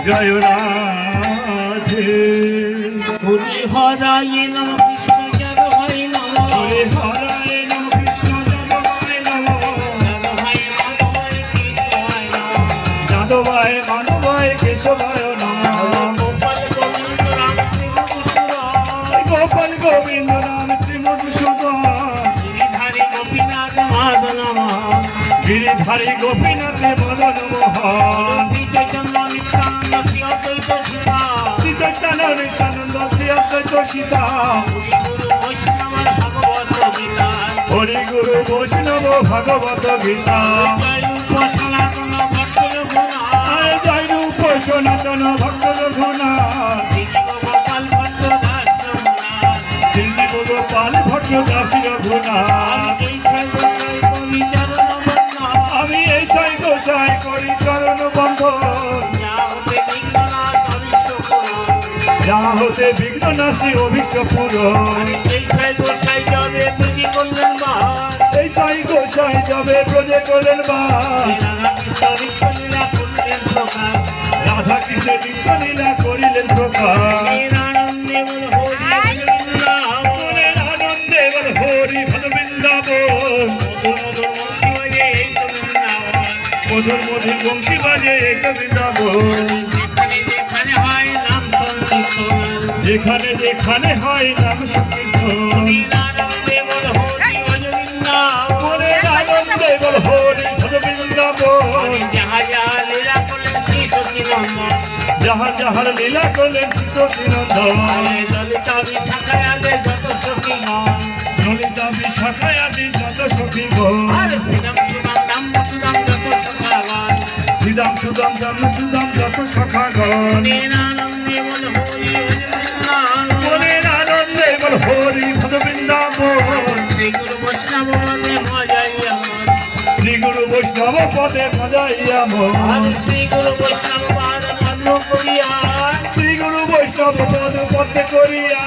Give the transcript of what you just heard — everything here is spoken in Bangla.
জয় রাধে হরি হরায় নম কৃষ্ণ যাদবায় নম হরি হরায় নম কৃষ্ণ যাদবায় নম যাদবায় মাধবায় কেশবায় নম গোপাল গোবিন্দ রাম ত্রিমধুসূদন গিরিধারী গোপীনাথ মদন মোহন গিরিধারী গোপীনাথ মদন মোহন হরি গুরু বৈষ্ণব ভাগবত গীতা জয় রূপ সনাতন ভক্ত রঘুনা গোপাল ভট্ট দাসী রঘুনা আমি এই চাই গোসাই করি চরণ বন্ধন যা হতে বিঘ্ন নাশী অভিজ্ঞ পুরন এই চাই গোসাই যাবে ব্রজে করলেন রাধা কৃষ্ণ নিত্য লীলা করিলেন প্রকাশ আনন্দে বল হরি ভজ বৃন্দাবন মধুর মধুর বংশী বাজে এক বৃন্দাবন যেখানে যেখানে হয় নাম সংকীর্তন আনন্দে বল হরি ভজ বৃন্দাবন যাহার যাহার লীলা করলেন সখীনন্দন ললিতা বিশাখায় আদি যত সখীগণ শ্রীদাম সুদাম দাম সুদাম যত সখাগণ মনের আনন্দে বল হরি ভজ বৃন্দাবন শ্রী গুরু বৈষ্ণব পদে মজাইয়া মন শ্রী গুরু বৈষ্ণব পদ পদে করিয়া